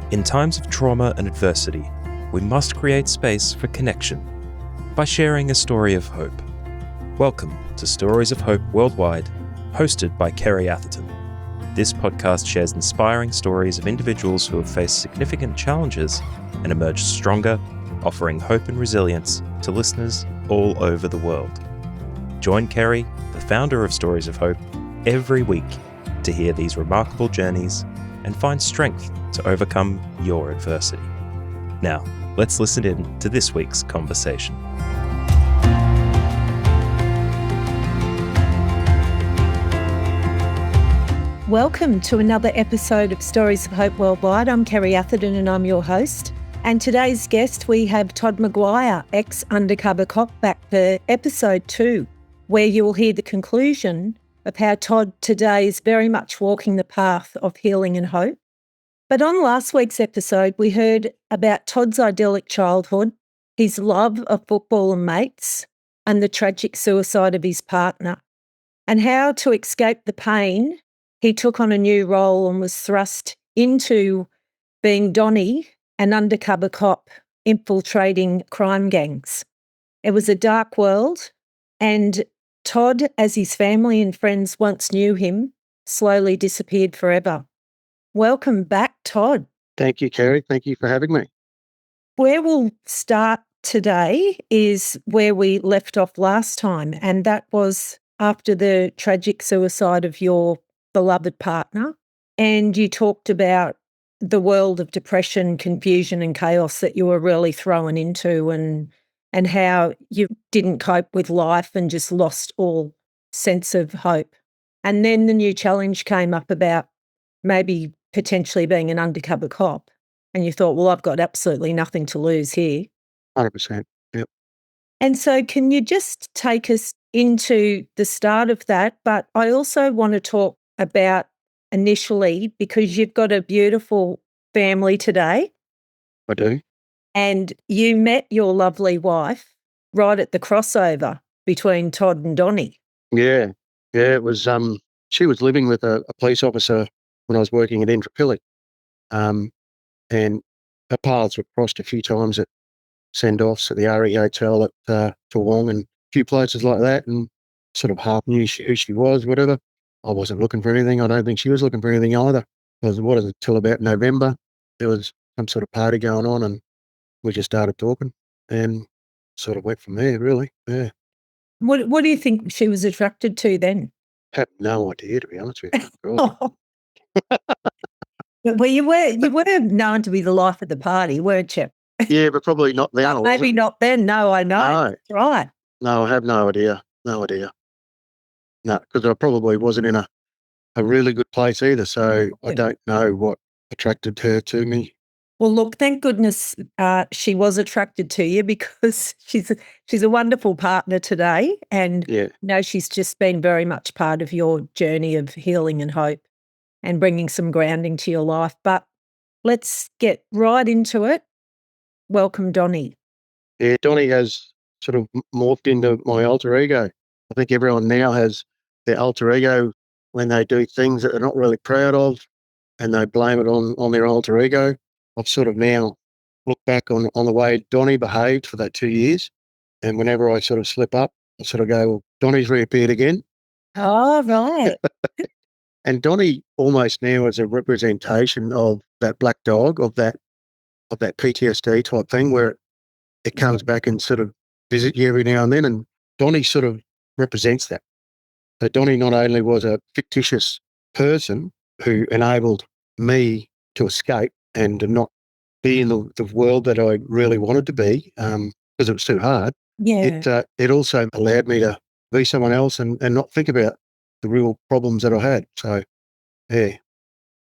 In times of trauma and adversity, we must create space for connection by sharing a story of hope. Welcome to Stories of Hope Worldwide, hosted by Kerry Atherton. This podcast shares inspiring stories of individuals who have faced significant challenges and emerged stronger, offering hope and resilience to listeners all over the world. Join Kerry, the founder of Stories of Hope, every week to hear these remarkable journeys and find strength to overcome your adversity. Now, let's listen in to this week's conversation. Welcome to another episode of Stories of Hope Worldwide. I'm Kerry Atherton and I'm your host. And today's guest, we have Todd Maguire, ex-Undercover cop, back for episode 2, where you will hear the conclusion of how Todd today is very much walking the path of healing and hope. But on last week's episode, we heard about Todd's idyllic childhood, his love of football and mates, and the tragic suicide of his partner, and how to escape the pain, he took on a new role and was thrust into being Donny, an undercover cop infiltrating crime gangs. It was a dark world, and Todd, as his family and friends once knew him, slowly disappeared forever. Welcome back, Todd. Thank you, Kerry. Thank you for having me. Where we'll start today is where we left off last time, and that was after the tragic suicide of your beloved partner. And you talked about the world of depression, confusion and chaos that you were really thrown into, and how you didn't cope with life and just lost all sense of hope. And then the new challenge came up about maybe potentially being an undercover cop. And you thought, well, I've got absolutely nothing to lose here. 100%. Yep. And so can you just take us into the start of that? But I also want to talk about initially, because you've got a beautiful family today. I do. And you met your lovely wife right at the crossover between Todd and Donny. Yeah. It was, she was living with a police officer when I was working at Intrapilli. And our paths were crossed a few times at send-offs at the RE Hotel at Toowong and a few places like that, and sort of half knew who she was, whatever. I wasn't looking for anything. I don't think she was looking for anything either. Because what is it, till about November, there was some sort of party going on and we just started talking and sort of went from there, really. Yeah. What do you think she was attracted to then? Have no idea, to be honest with you. Oh. Well, you were known to be the life of the party, weren't you? Yeah, but probably not then. Maybe not then. No, I know. No. That's right. No, I have no idea. No idea. No, because I probably wasn't in a really good place either, so I don't know what attracted her to me. Well, look, thank goodness she was attracted to you, because she's a wonderful partner today, and she's just been very much part of your journey of healing and hope and bringing some grounding to your life. But let's get right into it. Welcome, Donny. Yeah, Donny has sort of morphed into my alter ego. I think everyone now has their alter ego when they do things that they're not really proud of and they blame it on their alter ego. I've sort of now looked back on the way Donny behaved for that 2 years, and whenever I sort of slip up, I sort of go, well, Donny's reappeared again. Oh, right. And Donny almost now is a representation of that black dog, of that PTSD type thing, where it comes back and sort of visit you every now and then, and Donny sort of represents that. So Donny not only was a fictitious person who enabled me to escape and to not be in the world that I really wanted to be, because it was too hard. Yeah. It also allowed me to be someone else and not think about the real problems that I had. So, yeah.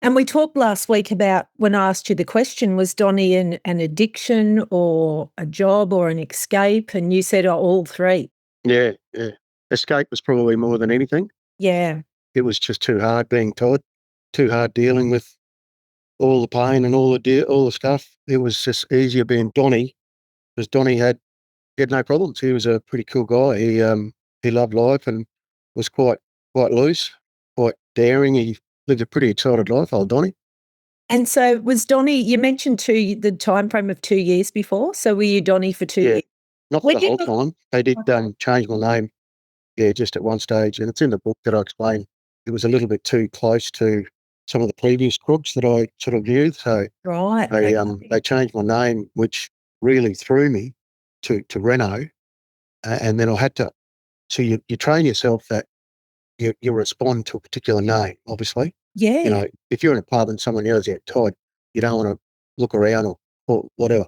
And we talked last week about, when I asked you the question, was Donny an addiction or a job or an escape? And you said, oh, all three. Yeah. Escape was probably more than anything. Yeah. It was just too hard being Todd, too hard dealing with all the pain and all the stuff. It was just easier being Donny, because Donny had no problems. He was a pretty cool guy. He loved life and was quite loose, quite daring. He lived a pretty excited life, old Donny. And so was Donny, you mentioned the time frame of 2 years before. So were you Donny for 2 years? Not for the whole time. They did change my name, just at one stage. And it's in the book that I explain. It was a little bit too close to some of the previous crooks that I sort of knew. So Right. they changed my name, which really threw me to Renault. And then I had to, so you train yourself that you respond to a particular name, obviously. Yeah. If you're in a pub and someone yells out Todd, you don't want to look around or whatever.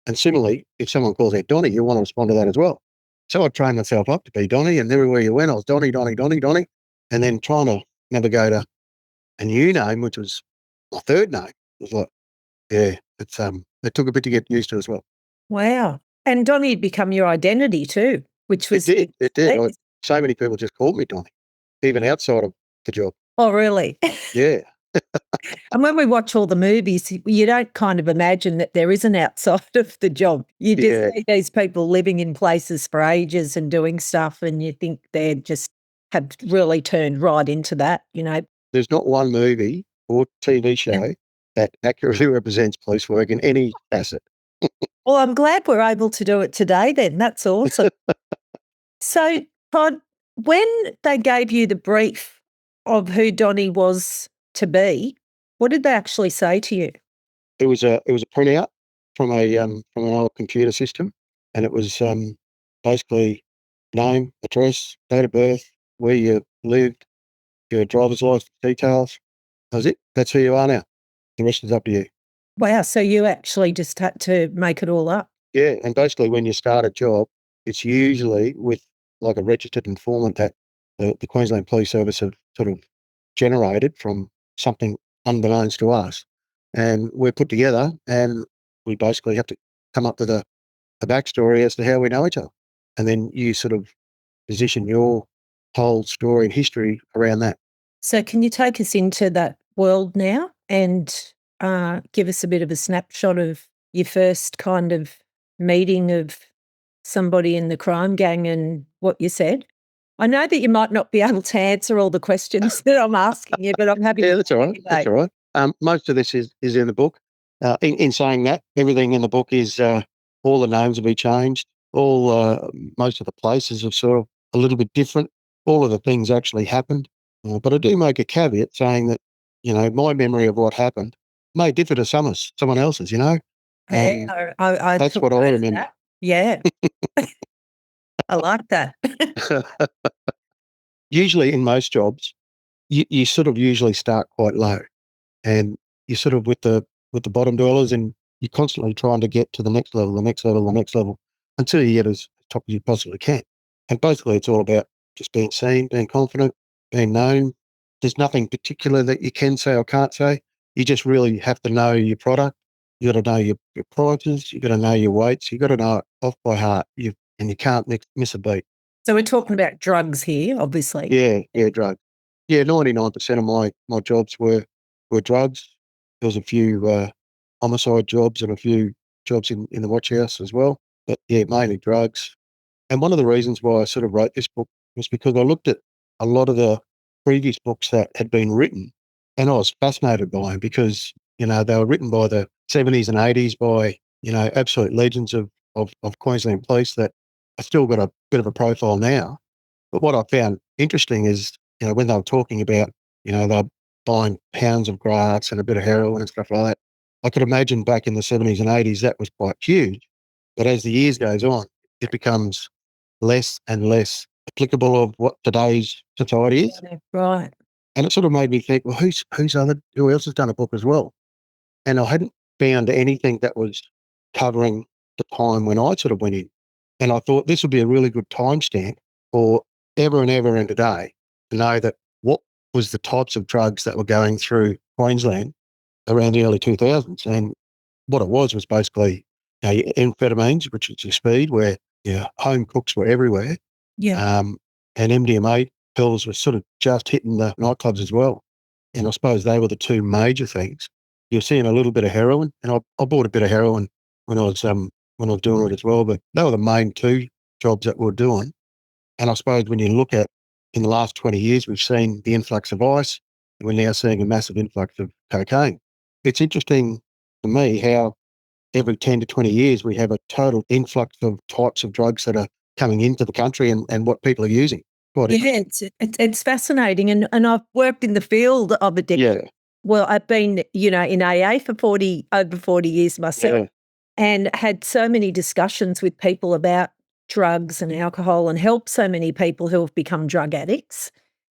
And similarly, if someone calls out Donny, you want to respond to that as well. So I trained myself up to be Donny, and everywhere you went, I was Donny, Donny, Donny, Donny. And then trying to navigate a new name, which was my third name, was like, it took a bit to get used to as well. Wow. And Donny had become your identity too, which was... It did. So many people just called me Donny, even outside of the job. Oh, really? Yeah. And when we watch all the movies, you don't kind of imagine that there is an outside of the job. You just see these people living in places for ages and doing stuff, and you think they just have really turned right into that, There's not one movie or TV show that accurately represents police work in any facet. Well, I'm glad we're able to do it today then. That's awesome. So, Todd, when they gave you the brief of who Donny was to be, what did they actually say to you? It was a printout from an old computer system, and it was basically name, address, date of birth, where you lived, your driver's license details. That was it. That's who you are now. The rest is up to you. Wow, so you actually just had to make it all up? Yeah, and basically when you start a job, it's usually with like a registered informant that the Queensland Police Service have sort of generated from something unbeknownst to us. And we're put together and we basically have to come up with a backstory as to how we know each other. And then you sort of position your whole story and history around that. So can you take us into that world now and give us a bit of a snapshot of your first kind of meeting of somebody in the crime gang and what you said? I know that you might not be able to answer all the questions that I'm asking you, but I'm happy to. That's all right. That's all right. Most of this is in the book. In saying that, everything in the book is all the names will be changed. Most of the places are sort of a little bit different. All of the things actually happened. But I do make a caveat saying that, my memory of what happened may differ to someone else's, I that's what I remember. that. Yeah. I like that. Usually in most jobs, you sort of usually start quite low, and you're sort of with the bottom dwellers, and you're constantly trying to get to the next level, the next level, the next level, until you get as top as you possibly can. And basically it's all about just being seen, being confident, being known. There's nothing particular that you can say or can't say. You just really have to know your product. You got to know your prices. You got to know your weights. You got to know it off by heart. And you can't miss a beat. So we're talking about drugs here, obviously. Yeah, drugs. Yeah, 99% of my jobs were drugs. There was a few homicide jobs and a few jobs in the watch house as well. But yeah, mainly drugs. And one of the reasons why I sort of wrote this book was because I looked at a lot of the previous books that had been written, and I was fascinated by them because, they were written by the 70s and 80s by, absolute legends of Queensland police that I still got a bit of a profile now. But what I found interesting is, when they were talking about, they're buying pounds of grass and a bit of heroin and stuff like that, I could imagine back in the 70s and 80s that was quite huge. But as the years goes on, it becomes less and less applicable of what today's society is. Yeah, right. And it sort of made me think, well, who else has done a book as well? And I hadn't found anything that was covering the time when I sort of went in. And I thought this would be a really good timestamp for ever and ever and today to know that what was the types of drugs that were going through Queensland around the early 2000s. And what it was basically amphetamines, which is your speed, where home cooks were everywhere. Yeah. And MDMA pills were sort of just hitting the nightclubs as well. And I suppose they were the two major things. You're seeing a little bit of heroin, and I bought a bit of heroin when I was doing it as well. But they were the main two jobs that we were doing. And I suppose when you look at in the last 20 years, we've seen the influx of ice, and we're now seeing a massive influx of cocaine. it's interesting to me how every 10 to 20 years we have a total influx of types of drugs that are coming into the country and what people are using. Yeah, it's fascinating. And I've worked in the field of addiction. Yeah. Well, I've been, in AA for over 40 years myself. Yeah. And had so many discussions with people about drugs and alcohol and helped so many people who have become drug addicts.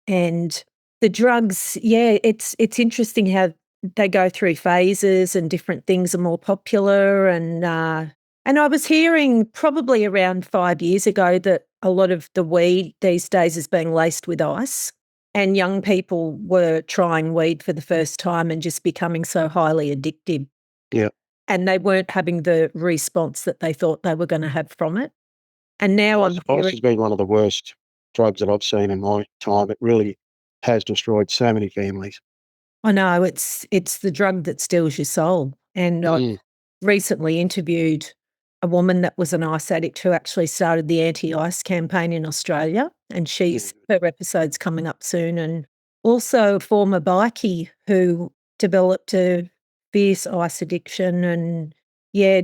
And the drugs, it's interesting how they go through phases and different things are more popular. And I was hearing probably around 5 years ago that a lot of the weed these days is being laced with ice. And young people were trying weed for the first time and just becoming so highly addictive. Yeah. And they weren't having the response that they thought they were going to have from it. And now Ice has been one of the worst drugs that I've seen in my time. It really has destroyed so many families. I know it's the drug that steals your soul. And I recently interviewed a woman that was an ice addict who actually started the anti-ice campaign in Australia, and her episode's coming up soon. And also a former bikie who developed a fierce ice addiction. And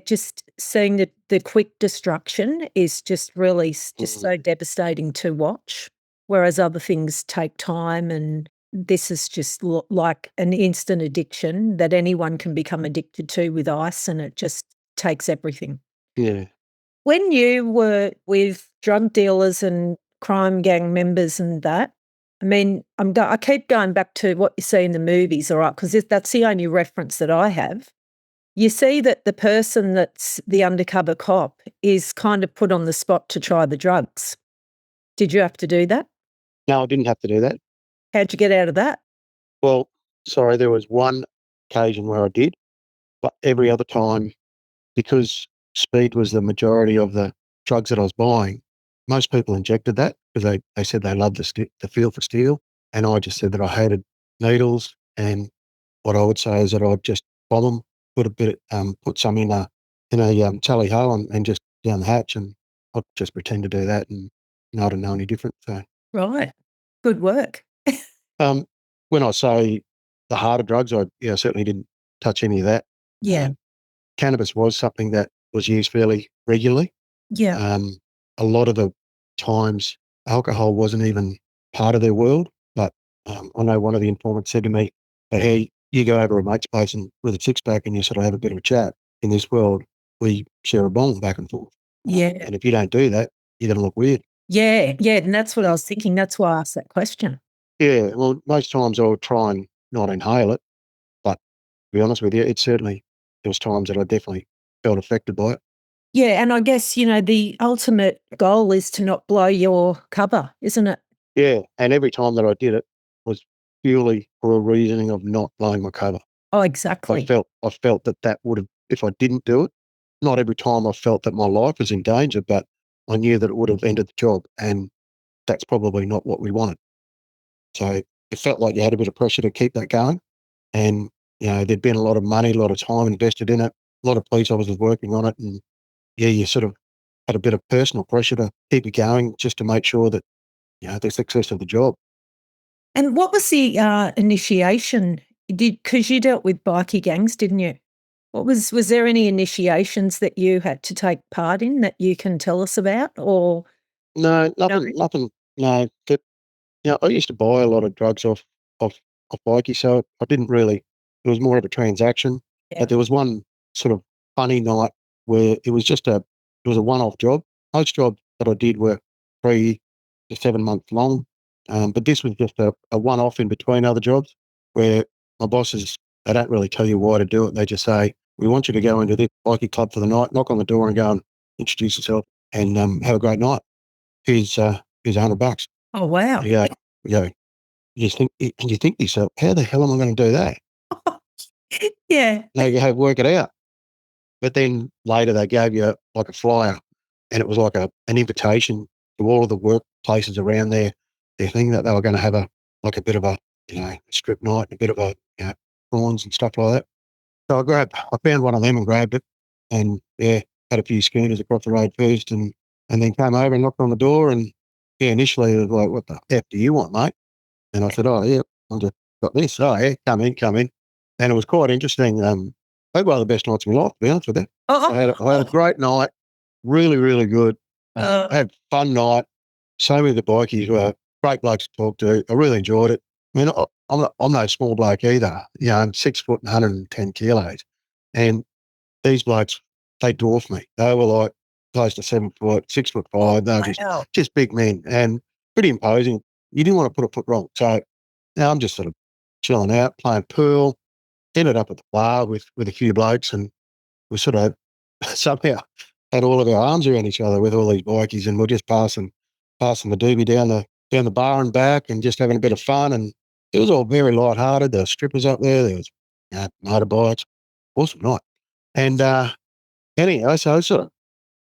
just seeing the quick destruction is just really just so devastating to watch, whereas other things take time, and this is just like an instant addiction that anyone can become addicted to with ice, and it just takes everything. Yeah. When you were with drug dealers and crime gang members and that, I mean, I keep going back to what you see in the movies, all right, because that's the only reference that I have. You see that the person that's the undercover cop is kind of put on the spot to try the drugs. Did you have to do that? No, I didn't have to do that. How'd you get out of that? Well, sorry, there was one occasion where I did, but every other time, because speed was the majority of the drugs that I was buying, most people injected that because they said they loved the feel for steel. And I just said that I hated needles. And what I would say is that I'd just bomb them, put some in a tally ho and just down the hatch, and I'd just pretend to do that, and I didn't know any different. So, Right. Good work. um, when I say the harder drugs, I certainly didn't touch any of that. Yeah. Cannabis was something that was used fairly regularly. Yeah. A lot of the times, alcohol wasn't even part of their world. But I know one of the informants said to me, "Hey, you go over a mate's place and with a six pack, and you sort of have a bit of a chat. In this world, we share a bong back and forth. Yeah. And if you don't do that, you're going to look weird." Yeah. Yeah. And that's what I was thinking. That's why I asked that question. Yeah. Well, most times I would try and not inhale it, but to be honest with you, there was times that I definitely felt affected by it. Yeah. And I guess, the ultimate goal is to not blow your cover, isn't it? Yeah, and every time that I did it was purely for a reasoning of not blowing my cover. Oh, I exactly. felt that would have, if I didn't do it, not every time I felt that my life was in danger, but I knew that it would have ended the job, and that's probably not what we wanted. So it felt like you had a bit of pressure to keep that going, and there'd been a lot of money, a lot of time invested in it, a lot of police officers working on it, and you sort of had a bit of personal pressure to keep it going just to make sure that the success of the job. And what was the initiation? Because you dealt with bikie gangs, didn't you? Was there any initiations that you had to take part in that you can tell us about, or No, nothing. No, I used to buy a lot of drugs off bikie, so I didn't really. It was more of a transaction. Yeah. But there was one sort of funny night where it was a one-off job. Most jobs that I did were 3 to 7 months long, but this was just a one-off in between other jobs where my bosses, they don't really tell you why to do it. They just say, "We want you to go into this bikie club for the night, knock on the door, and go and introduce yourself, and have a great night. Here's $100." Oh, wow. Yeah, yeah. You think to yourself, how the hell am I going to do that? Yeah. No, you have work it out. But then later they gave you like a flyer, and it was like an invitation to all of the workplaces around there. They're thinking that they were going to have a bit of a strip night, a bit of a prawns and stuff like that. So I found one of them and grabbed it, and had a few schooners across the road first, and then came over and knocked on the door, and initially it was like, "What the F do you want, mate?" And I said, "Oh, yeah, I just got this." "Oh, yeah, come in." And it was quite interesting. I had one of the best nights of my life, to be honest with you. I had a great night, really, really good. I had a fun night. So many of the bikies were great blokes to talk to. I really enjoyed it. I mean, I'm no small bloke either. I'm 6 foot and 110 kilos. And these blokes, they dwarfed me. They were like close to 7 foot, 6'5". They were just big men and pretty imposing. You didn't want to put a foot wrong. So now I'm just sort of chilling out, playing pool. Ended up at the bar with a few blokes, and we sort of somehow had all of our arms around each other with all these bikies, and we're just passing the doobie down the bar and back, and just having a bit of fun. And it was all very lighthearted. There were strippers up there was motorbikes. Awesome night. And anyhow, so I sort of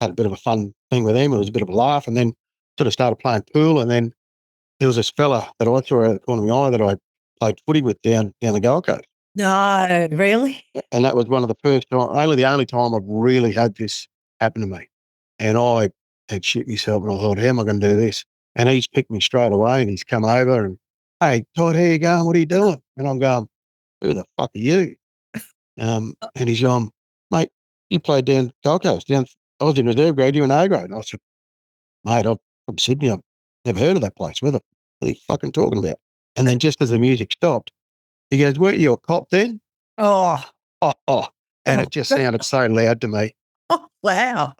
had a bit of a fun thing with them. It was a bit of a laugh, and then sort of started playing pool. And then there was this fella that I saw out of the corner of my eye that I played footy with down the Gold Coast. No, really? And that was one of the first time, the only time I've really had this happen to me. And I had shit myself, and I thought, how am I going to do this? And he's picked me straight away, and he's come over and, hey, Todd, how you going? What are you doing? And I'm going, who the fuck are you? And he's going, mate, you played down Gold Coast. I was in reserve grade, you in A grade. And I said, mate, I'm from Sydney. I've never heard of that place. What are you fucking talking about? And then just as the music stopped, he goes, weren't you a cop then? Oh. And it just sounded so loud to me. Oh, wow.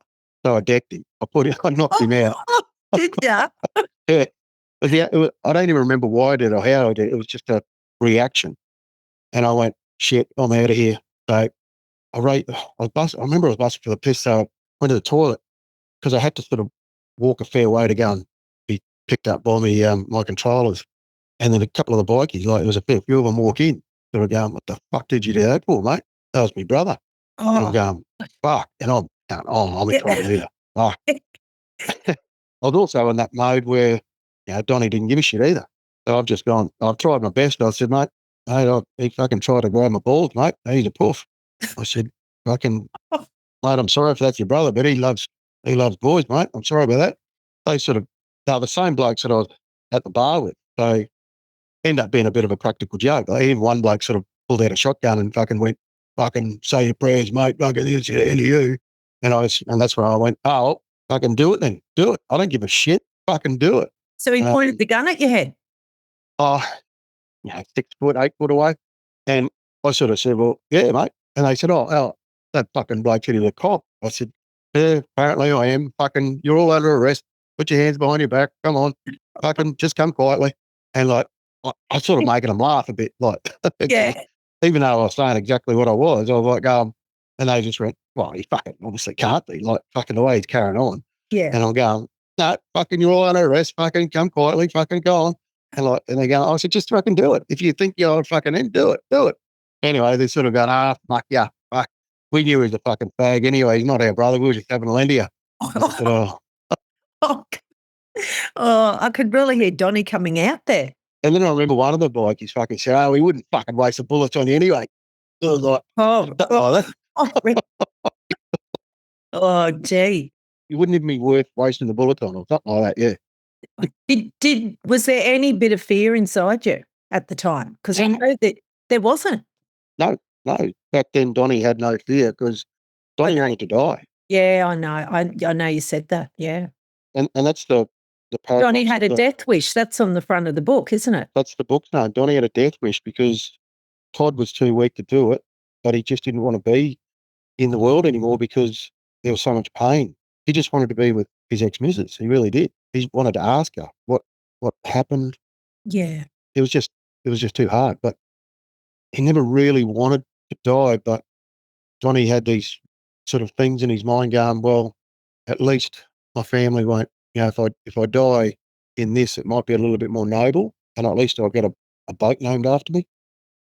So I decked him. I knocked him out. Did ya? Yeah. I don't even remember why I did it or how I did it. It was just a reaction. And I went, shit, I'm out of here. So I remember I was busting for the piss, so I went to the toilet because I had to sort of walk a fair way to go and be picked up by my controllers. And then a couple of the bikies, like there was a fair few of them walk in. Sort of going, what the fuck did you do that for, mate? That was my brother. And I'm going, fuck. And I'm going, I'm in trouble here. Fuck. I was also in that mode where, Donny didn't give a shit either. So I've tried my best. I said, mate, he fucking tried to grab my balls, mate. He's a puff. I said, mate, I'm sorry if that's your brother, but he loves boys, mate. I'm sorry about that. They're the same blokes that I was at the bar with. So end up being a bit of a practical joke. Like, even one bloke sort of pulled out a shotgun and fucking went, fucking say your prayers, mate, fucking this into you. And that's where I went, fucking do it then. Do it. I don't give a shit. Fucking do it. So he pointed the gun at your head? 6 foot, 8 foot away. And I sort of said, well, yeah, mate. And they said, that fucking bloke said he was a cop. I said, yeah, apparently I am. Fucking, you're all under arrest. Put your hands behind your back. Come on. Fucking just come quietly. And like, I was sort of making them laugh a bit, like, yeah. Even though I was saying exactly what I was like, and they just went, well, he fucking obviously can't be, like, fucking the way he's carrying on. Yeah. And I'm going, no, fucking, you're all under arrest, fucking come quietly, fucking go on. And they go, I said, just fucking do it. If you think you're fucking in, do it. Anyway, they sort of going, fuck yeah, fuck. We knew he was a fucking fag anyway. He's not our brother. We were just having a Lendia. I could really hear Donny coming out there. And then I remember one of the bikies fucking said, he wouldn't fucking waste the bullets on you anyway. I was like, gee. You wouldn't even be worth wasting the bullets on or something like that, yeah. Was there any bit of fear inside you at the time? Because I know that there wasn't. No. Back then, Donny had no fear because Donny wanted to die. Yeah, I know. I know you said that, yeah. And that's the paradox. Donny had a death wish. That's on the front of the book, isn't it? That's the book's name. Donny had a death wish because Todd was too weak to do it, but he just didn't want to be in the world anymore because there was so much pain. He just wanted to be with his ex-missus. He really did. He wanted to ask her what happened. Yeah. It was just too hard. But he never really wanted to die. But Donny had these sort of things in his mind going, well, at least my family won't, if I die in this, it might be a little bit more noble, and at least I'll get a boat named after me,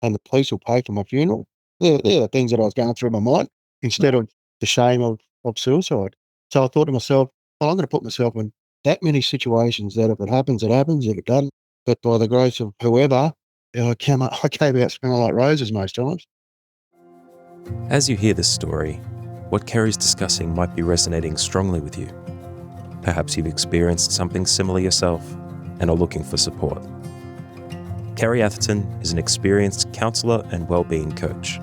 and the police will pay for my funeral. They're the things that I was going through my mind instead of the shame of suicide. So I thought to myself, well, I'm going to put myself in that many situations that if it happens, it happens. If it doesn't, but by the grace of whoever, I came out smelling like roses most times. As you hear this story, what Kerry's discussing might be resonating strongly with you. Perhaps you've experienced something similar yourself and are looking for support. Kerry Atherton is an experienced counsellor and wellbeing coach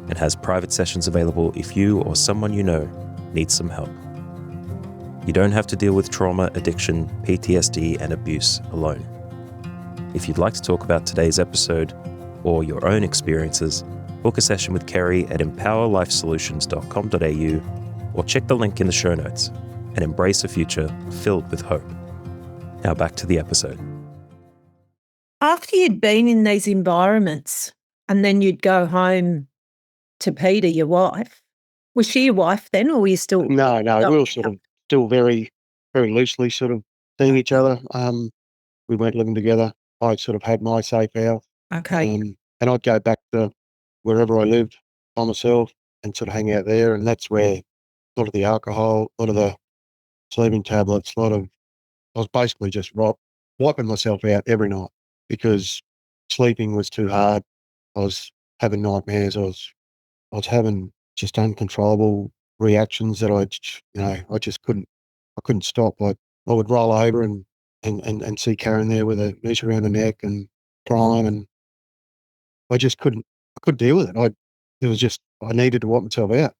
and has private sessions available if you or someone you know needs some help. You don't have to deal with trauma, addiction, PTSD, and abuse alone. If you'd like to talk about today's episode or your own experiences, book a session with Kerry at empowerlifesolutions.com.au or check the link in the show notes and embrace a future filled with hope. Now back to the episode. After you'd been in these environments and then you'd go home to Peter, your wife, was she your wife then, or were you still? No, we were sort of still very, very loosely sort of seeing each other. We weren't living together. I sort of had my safe house. Okay. And I'd go back to wherever I lived by myself and sort of hang out there. And that's where a lot of the alcohol, a lot of the sleeping tablets, I was basically just wiping myself out every night because sleeping was too hard. I was having nightmares. I was having just uncontrollable reactions that I just couldn't stop. I would roll over and see Karen there with a noose around her neck and crying, and I couldn't deal with it. I needed to wipe myself out.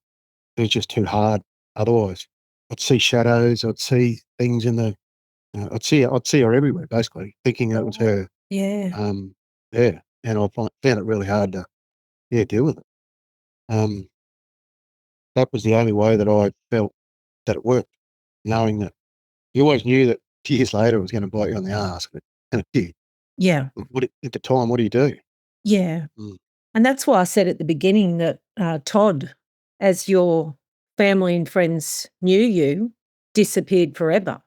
It was just too hard otherwise. I'd see shadows. I'd see things in the. I'd see her everywhere, basically, thinking it was her. Yeah. Yeah, and I found it really hard to deal with it. That was the only way that I felt that it worked, knowing that you always knew that years later it was going to bite you on the arse, and it did. Yeah. At the time, what do you do? Yeah. And that's why I said at the beginning that Todd, as your family and friends knew you, disappeared forever.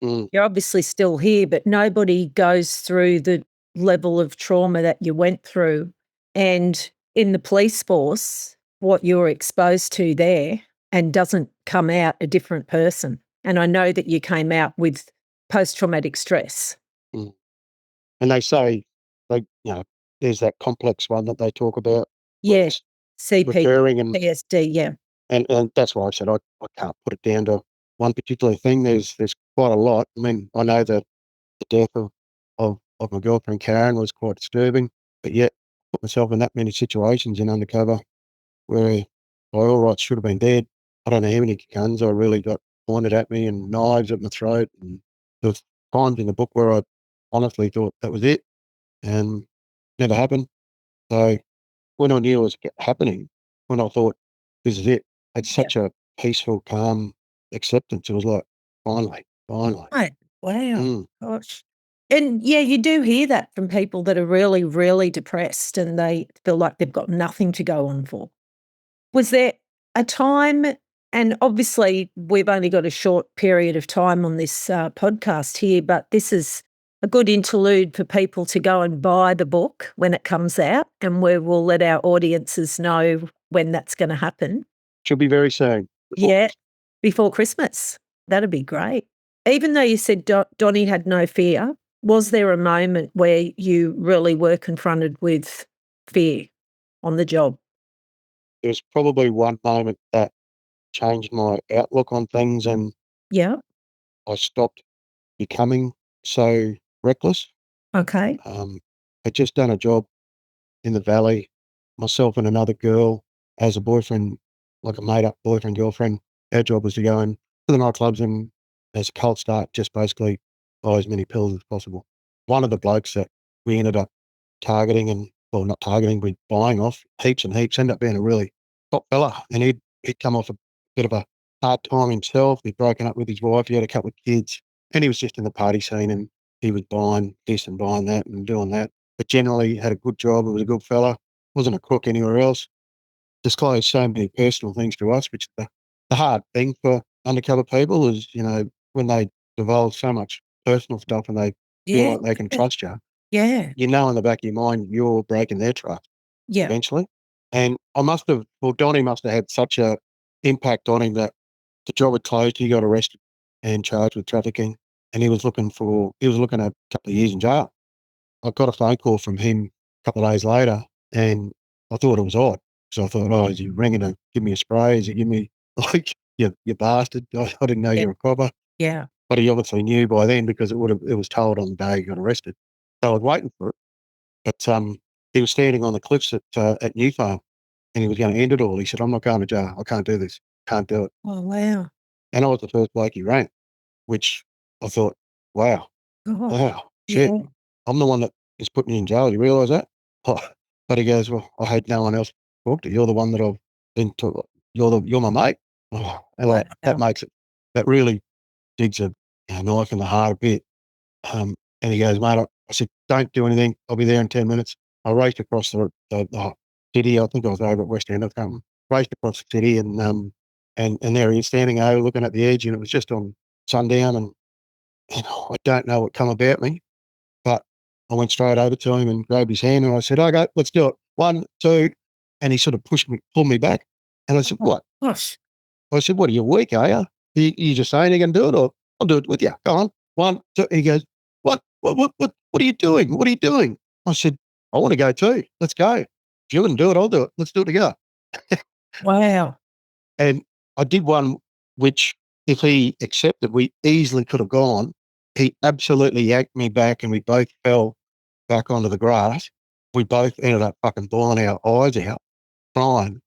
You're obviously still here, but nobody goes through the level of trauma that you went through. And in the police force, what you're exposed to there and doesn't come out a different person. And I know that you came out with post-traumatic stress. And they say, there's that complex one that they talk about. Yes, recurring and PTSD, yeah. And that's why I said I can't put it down to one particular thing. There's quite a lot. I mean, I know that the death of my girlfriend Karen was quite disturbing, but yet I put myself in that many situations in Undercover where by all rights should have been dead. I don't know how many guns I really got pointed at me and knives at my throat. And there was times in the book where I honestly thought that was it and never happened. So when I knew it was happening, when I thought this is it, I had such a peaceful, calm acceptance. It was like, finally. Right. Wow. Gosh. And yeah, you do hear that from people that are really, really depressed and they feel like they've got nothing to go on for. Was there a time, and obviously we've only got a short period of time on this podcast here, but this is a good interlude for people to go and buy the book when it comes out, and we will let our audiences know when that's going to happen. Should be very soon. Before Christmas. That'd be great. Even though you said Donny had no fear, was there a moment where you really were confronted with fear on the job? There was probably one moment that changed my outlook on things, and I stopped becoming so reckless. Okay. I'd just done a job in the valley, myself and another girl as a boyfriend, like a made-up boyfriend, girlfriend. Our job was to go in to the nightclubs and as a cold start, just basically buy as many pills as possible. One of the blokes that we ended up targeting not targeting, we're buying off heaps and heaps, ended up being a really top fella. And he'd come off a bit of a hard time himself. He'd broken up with his wife. He had a couple of kids and he was just in the party scene and he was buying this and buying that and doing that. But generally had a good job. He was a good fella. Wasn't a crook anywhere else. Disclosed so many personal things to us, which the hard thing for undercover people is, when they divulge so much personal stuff and they feel like they can trust you. Yeah. In the back of your mind, you're breaking their trust eventually. And Donny must have had such a impact on him that the job had closed. He got arrested and charged with trafficking. And he was looking at a couple of years in jail. I got a phone call from him a couple of days later and I thought it was odd. So I thought, is he ringing to give me a spray? Is he giving me, like, you bastard? I didn't know you were a copper. Yeah. But he obviously knew by then because it was told on the day he got arrested. So I was waiting for it. But he was standing on the cliffs at New Farm, and he was going to end it all. He said, "I'm not going to jail. I can't do this. Can't do it." Oh, wow. And I was the first bloke he rang, which I thought, wow, Gosh. wow, shit. Yeah. I'm the one that is putting you in jail. You realise that? But he goes, "Well, I hate no one else to talk to. You're the one that I've been to. You're my mate." Oh, and Wow. that makes it. That really digs a knife in the heart a bit. And he goes, "Mate," I said, "Don't do anything. I'll be there in 10 minutes." I raced across the city. I think I was over at West End or something. Raced across the city, and there he is standing over looking at the edge, and it was just on sundown, and I don't know what come about me, but I went straight over to him and grabbed his hand, and I said, "Okay, let's do it. 1, 2," and he sort of pulled me back, and I said, Oh, "What?" gosh. I said, "What, are you weak, are you? You just saying you're going to do it, or I'll do it with you. Go on. 1, 2." He goes, "What? What are you doing? What are you doing?" I said, "I want to go too. Let's go. If you're going to do it, I'll do it. Let's do it together." Wow. And I did one which, if he accepted, we easily could have gone. He absolutely yanked me back, and we both fell back onto the grass. We both ended up fucking bawling our eyes out, crying.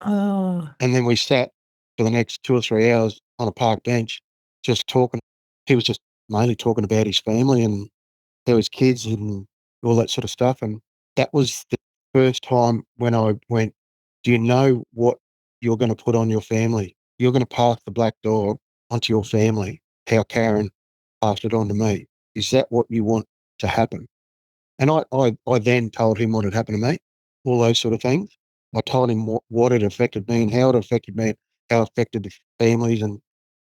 Oh, And then we sat for the next 2 or 3 hours on a park bench just talking. He was just mainly talking about his family and how his kids and all that sort of stuff. And that was the first time when I went, "Do you know what you're going to put on your family? You're going to pass the black dog onto your family, how Karen passed it on to me. Is that what you want to happen?" And I then told him what had happened to me, all those sort of things. I told him what had affected me and how it affected me, how it affected the families and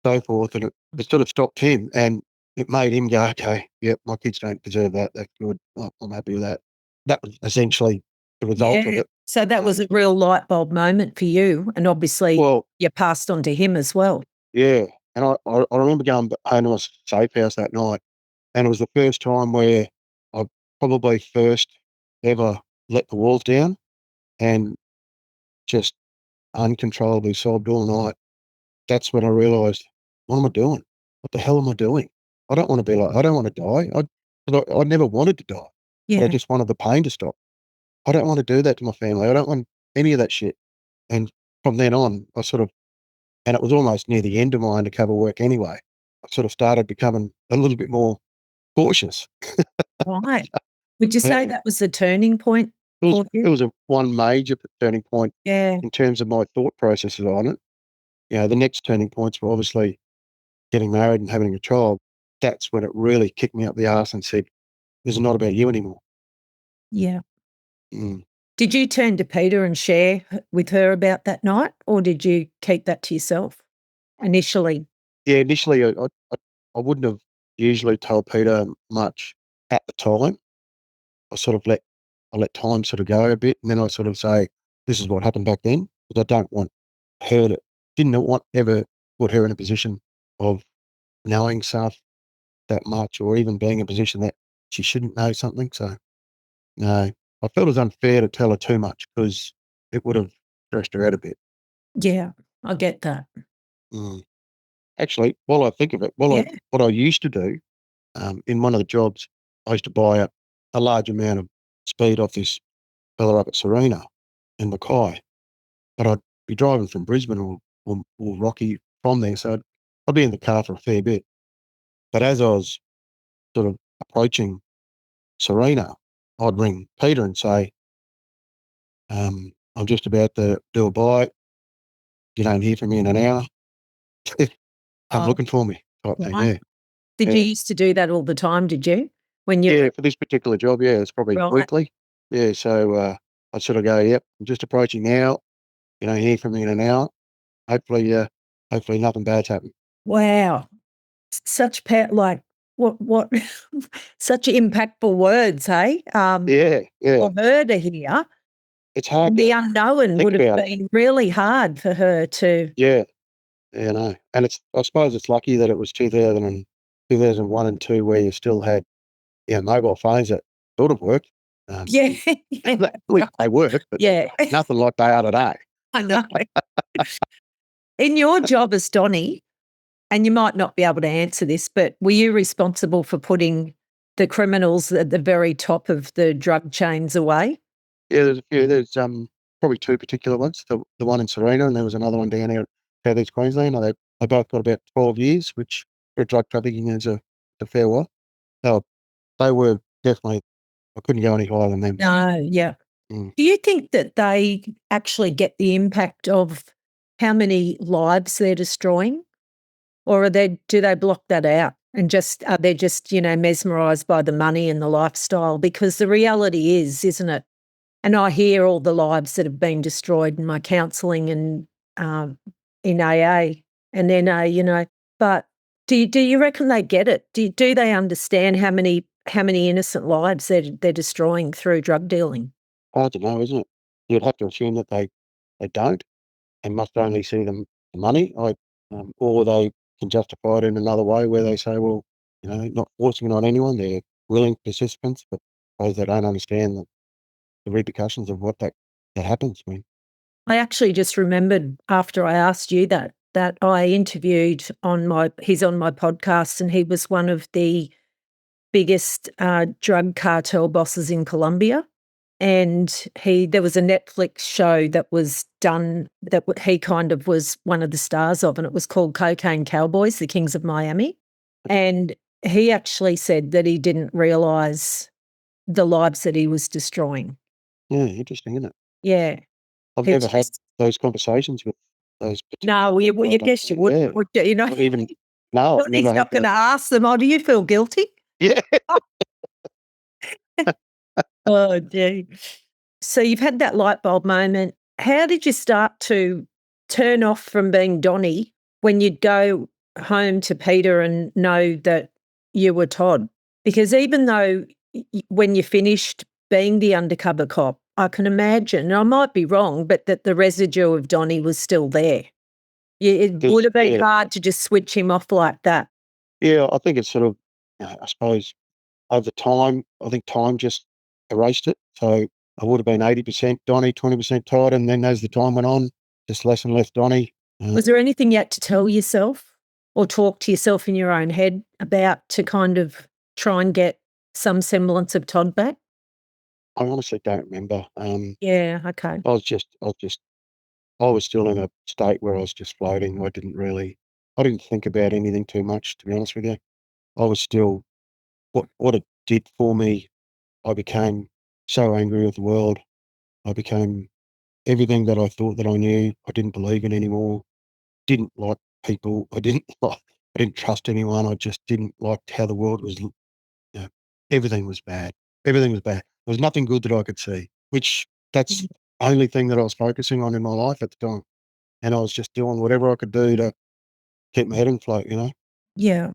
so forth. And it sort of stopped him, and it made him go, "Okay, yep, my kids don't deserve that. That's good. I'm happy with that." That was essentially the result of yeah. it. So that was a real light bulb moment for you, and obviously Well, you passed on to him as well. yeah. And I remember going home to my safe house that night, and it was the first time where I probably first ever let the walls down and just uncontrollably sobbed all night. That's when I realised, what am I doing? What the hell am I doing? I don't want to be like, I don't want to die. I never wanted to die, but I Yeah. just wanted the pain to stop. I don't want to do that to my family. I don't want any of that shit. And from then on, and it was almost near the end of my undercover work anyway, I sort of started becoming a little bit more cautious. Right. Would you say Yeah. that was the turning point for It you? was a one major turning point Yeah. in terms of my thought processes on it. The next turning points were obviously getting married and having a child. That's when it really kicked me up the arse and said, "This is not about you anymore." Yeah. Mm. Did you turn to Peter and share with her about that night, or did you keep that to yourself initially? Yeah, initially I wouldn't have usually told Peter much at the time. I let time sort of go a bit, and then I sort of say, "This is what happened back then," because I don't want her to didn't want ever put her in a position of knowing stuff that much, or even being in a position that she shouldn't know something. So no, I felt it was unfair to tell her too much because it would have stressed her out a bit. Yeah, I get that. Mm. Actually, while I think of it, Yeah. what I used to do in one of the jobs, I used to buy a large amount of speed off this fella up at Serena in Mackay, but I'd be driving from Brisbane or Rocky from there, so I'd be in the car for a fair bit. But as I was sort of approaching Serena, I'd ring Peter and say, "I'm just about to do a buy. You don't hear from me in an hour. Come Oh, looking for me," type thing. right. Yeah, Did you yeah, used to do that all the time, did you? When you yeah. For this particular job, yeah, it's probably right. weekly. Yeah, so I'd sort of go, "Yep, I'm just approaching now. You know, hear from me in an hour. Hopefully, hopefully nothing bad's happened." Wow. Such what such impactful words, hey? Yeah, yeah. For her to hear, It's hard and the to unknown think would have about it. been really hard for her to Yeah, yeah, no. And I suppose it's lucky that it was 2001 and 2 where you still had, mobile phones that sort of worked. Um, yeah, yeah, at least they worked, but yeah, nothing like they are today. I know. In your job as Donny, and you might not be able to answer this, but were you responsible for putting the criminals at the very top of the drug chains away? Yeah, there's a few. There's probably two particular ones. The one in Serena, and there was another one down here at South East Queensland. They both got about 12 years, which for drug trafficking is a fair while. They were definitely. I couldn't go any higher than them. No, yeah. Mm. Do you think that they actually get the impact of how many lives they're destroying? Or do they block that out and are they just, mesmerised by the money and the lifestyle? Because the reality is, isn't it? And I hear all the lives that have been destroyed in my counselling and in AA and NA, but do you reckon they get it? Do they understand how many innocent lives they're destroying through drug dealing? Hard to know, isn't it? You'd have to assume that they don't and must only see the money, or they can justify it in another way where they say, well, not forcing it on anyone, they're willing participants, but I suppose they don't understand the repercussions of what that happens. I mean, I actually just remembered after I asked you that I interviewed he's on my podcast, and he was one of the biggest drug cartel bosses in Colombia. And there was a Netflix show that was done that he kind of was one of the stars of, and it was called Cocaine Cowboys, the Kings of Miami. And he actually said that he didn't realise the lives that he was destroying. yeah, interesting, isn't it? Yeah. I've never had those conversations with those particular. No, you guess you would, Yeah. would you? Not even, no, I've He's never not had going to that. ask them, oh, do you feel guilty? Yeah. Oh, gee. So you've had that light bulb moment. How did you start to turn off from being Donny when you'd go home to Peter and know that you were Todd? Because even though when you finished being the undercover cop, I can imagine, and I might be wrong, but that the residue of Donny was still there. It would have been hard to just switch him off like that. Yeah, I think it's sort of, I suppose, over time, I think time just erased it. So I would have been 80% Donny, 20% Todd, and then as the time went on, just less and less Donny. Was there anything you had to tell yourself or talk to yourself in your own head about to kind of try and get some semblance of Todd back? I honestly don't remember. Yeah, okay. I was still in a state where I was just floating. I didn't think about anything too much, to be honest with you. I was still, what it did for me, I became so angry with the world. I became everything that I thought that I knew, I didn't believe in anymore. Didn't like people. I didn't trust anyone. I just didn't like how the world was. Everything was bad. Everything was bad. There was nothing good that I could see, which that's the only thing that I was focusing on in my life at the time. And I was just doing whatever I could do to keep my head afloat. Yeah.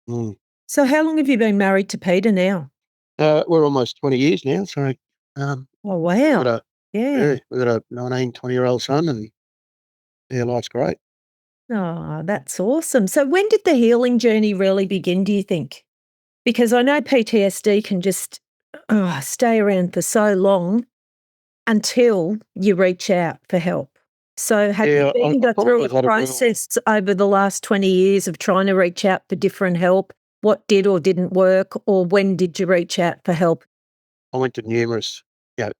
Mm. So how long have you been married to Peter now? We're almost 20 years now. So, Oh, we've wow. got a, Yeah. we've got a 19, 20-year-old son, and yeah, life's great. Oh, that's awesome. So when did the healing journey really begin, do you think? Because I know PTSD can just stay around for so long until you reach out for help. So have you Yeah, been I through probably a had a real. process over the last 20 years of trying to reach out for different help? What did or didn't work, or when did you reach out for help? I went to numerous.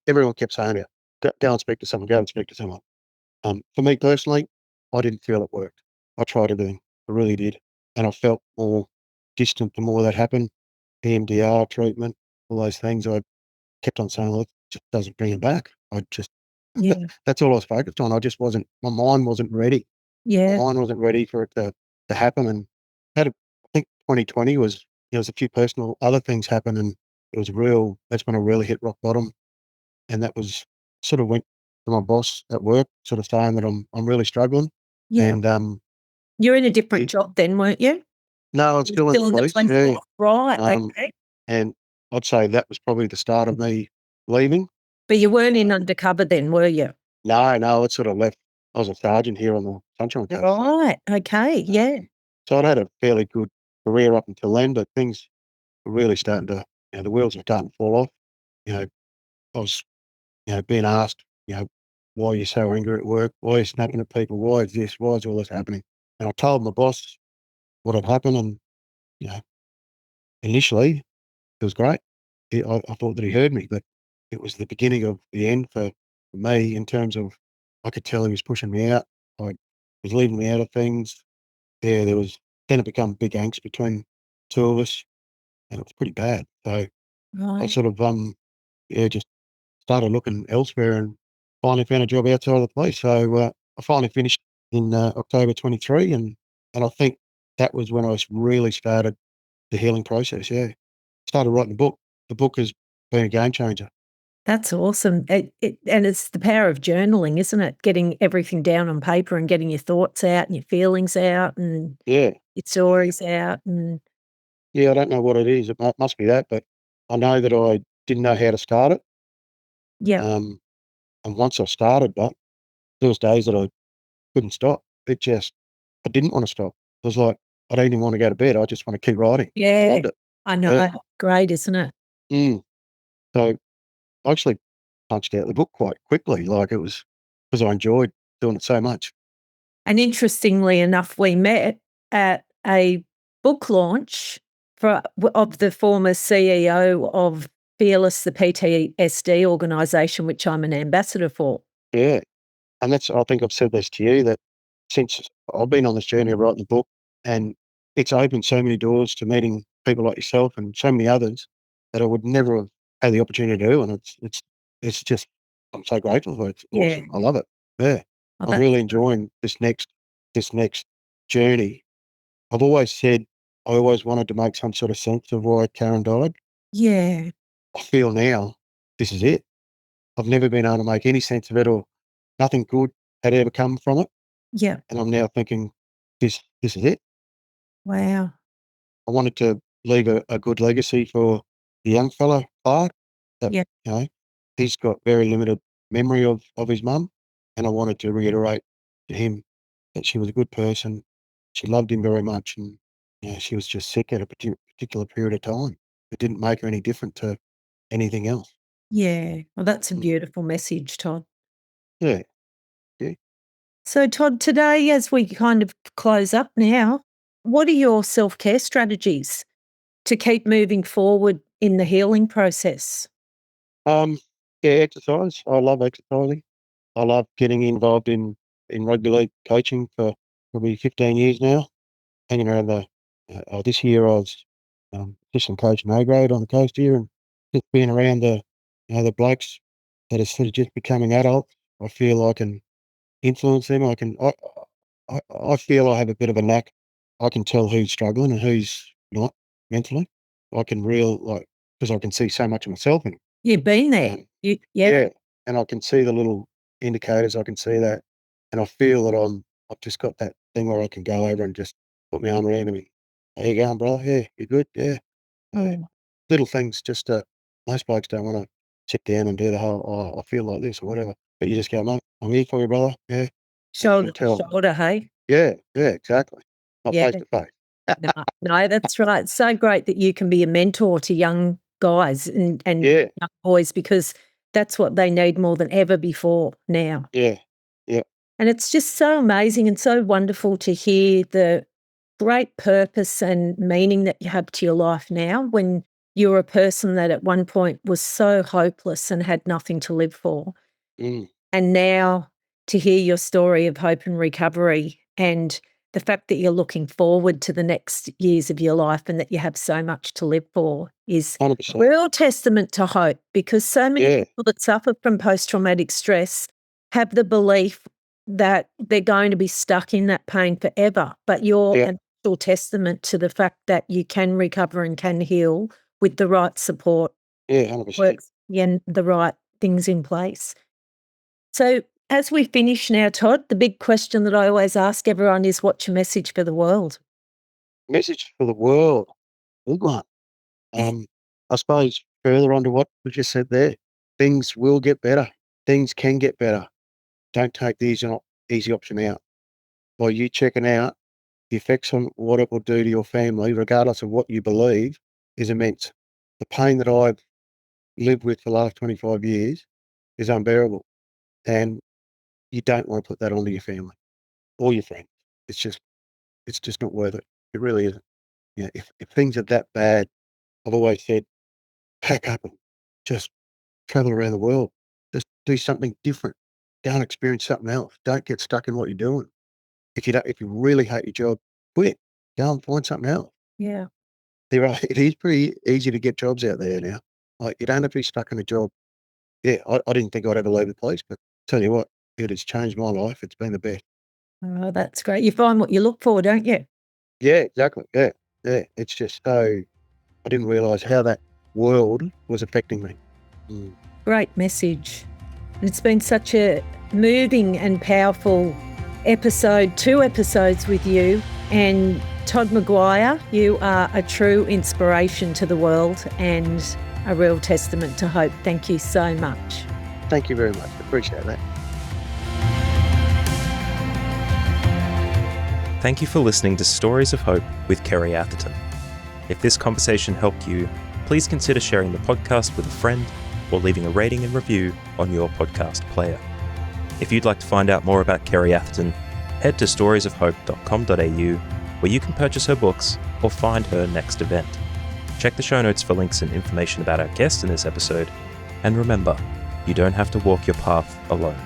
Everyone kept saying to you, go and speak to someone. Go and speak to someone. For me personally, I didn't feel it worked. I tried everything. I really did. And I felt more distant the more that happened. EMDR treatment, all those things. I kept on saying, look, it just doesn't bring it back. Yeah. That's all I was focused on. My mind wasn't ready. My Yeah. mind wasn't ready for it to happen. And I think 2020 there was a few personal other things happen, and that's when I really hit rock bottom. And that was sort of went to my boss at work, sort of saying that I'm really struggling. Yeah. And You're in a different job then, weren't you? no, I'm still in the police. Yeah. Right. Um, Okay. and I'd say that was probably the start of me leaving. But you weren't in undercover then, were you? No, it sort of left. I was a sergeant here on the Sunshine Coast. Right. Okay. Yeah. So I'd had a fairly good career up until then, but things were really starting to, the wheels were starting to fall off. I was, being asked, why are you so angry at work? Why are you snapping at people? Why is this? Why is all this happening? And I told my boss what had happened, and, initially it was great. I thought that he heard me, but it was the beginning of the end for me in terms of I could tell he was pushing me out. I was leaving me out of things. Yeah, then it become big angst between two of us, and it was pretty bad. So I Right. sort of just started looking elsewhere and finally found a job outside of the police. So I finally finished in October 23, and I think that was when I really started the healing process. Yeah, started writing the book. The book has been a game changer. That's awesome. And it's the power of journaling, isn't it? Getting everything down on paper and getting your thoughts out and your feelings out and Yeah, your stories out. And yeah. I don't know what it is. It must be that, but I know that I didn't know how to start it. yeah, And once I started, but there was days that I couldn't stop. I didn't want to stop. I was like, I don't even want to go to bed. I just want to keep writing. yeah, Loved it. I know. Yeah. Great, isn't it? Mm. So I actually punched out the book quite quickly. Like it was because I enjoyed doing it so much. And interestingly enough, we met at a book launch of the former CEO of Fearless, the PTSD organisation, which I'm an ambassador for. Yeah. And I think I've said this to you, that since I've been on this journey of writing the book, and it's opened so many doors to meeting people like yourself and so many others that I would never have had the opportunity to do. And it's just, I'm so grateful for it. It's Yeah. awesome. I love it. Yeah. Oh, I'm that's really great. enjoying this next journey. I've always said I always wanted to make some sort of sense of why Karen died. Yeah. I feel now this is it. I've never been able to make any sense of it, or nothing good had ever come from it. Yeah. And I'm now thinking, this is it. Wow. I wanted to leave a good legacy for the young fella, Clark, that, Yeah. you know, he's got very limited memory of his mum. And I wanted to reiterate to him that she was a good person. She loved him very much. And, she was just sick at a particular period of time. It didn't make her any different to anything else. Yeah. Well, that's a Mm. beautiful message, Todd. Yeah. Yeah. So, Todd, today, as we kind of close up now, what are your self care strategies to keep moving forward in the healing process? Um, yeah, exercise. I love exercising. I love getting involved in rugby league coaching for probably 15 years now. Hanging around this year I was assistant coach in A grade on the coast here, and just being around the blokes that are sort of just becoming adults. I feel I can influence them. I feel I have a bit of a knack. I can tell who's struggling and who's not mentally. I can because I can see so much of myself in 'em. You've been there. Yeah, Yeah, and I can see the little indicators, I can see that, and I feel that I've just got that thing where I can go over and just put my arm around him and, "How you going, brother? Yeah, you good? Yeah." oh, Little things just, most blokes don't wanna sit down and do the whole, "Oh, I feel like this," or whatever, but you just go, "Mate, I'm here for you, brother." Yeah, and you can shoulder to tell. shoulder, hey? Yeah, yeah, exactly. Not Yeah. face to face. No, no, that's right. It's so great that you can be a mentor to young guys and Yeah, young boys because that's what they need more than ever before now. yeah, yeah, And it's just so amazing and so wonderful to hear the great purpose and meaning that you have to your life now when you're a person that at one point was so hopeless and had nothing to live for. mm, And now to hear your story of hope and recovery and the fact that you're looking forward to the next years of your life and that you have so much to live for is a 100%. real testament to hope because so many Yeah, people that suffer from post traumatic stress have the belief that they're going to be stuck in that pain forever. But you're yeah, an actual testament to the fact that you can recover and can heal with the right support, yeah, 100%. works, and the right things in place. So, as we finish now, Todd, the big question that I always ask everyone is what's your message for the world? Message for the world, big one. Yeah. I suppose further on to what we just said there, things will get better. Things can get better. Don't take the easy option out. By you checking out, the effects on what it will do to your family, regardless of what you believe, is immense. The pain that I've lived with for the last 25 years is unbearable. And you don't want to put that onto your family or your friends. It's just it's just not worth it. It really isn't. If things are that bad, I've always said pack up and just travel around the world. Just do something different. Go and experience something else. Don't get stuck in what you're doing. If you really hate your job, quit. Go and find something else. Yeah. It is pretty easy to get jobs out there now. Like, you don't have to be stuck in a job. Yeah, I didn't think I'd ever leave the place, but tell you what, it has changed my life. It's been the best. Oh, that's great. You find what you look for, don't you? Yeah, exactly. Yeah. It's just so, I didn't realise how that world was affecting me. Great message. And it's been such a moving and powerful episode, 2 episodes with you. And Todd Maguire, you are a true inspiration to the world and a real testament to hope. Thank you so much. Thank you very much. Appreciate that. Thank you for listening to Stories of Hope with Kerry Atherton. If this conversation helped you, please consider sharing the podcast with a friend or leaving a rating and review on your podcast player. If you'd like to find out more about Kerry Atherton, head to storiesofhope.com.au, where you can purchase her books or find her next event. Check the show notes for links and information about our guest in this episode, and remember, you don't have to walk your path alone.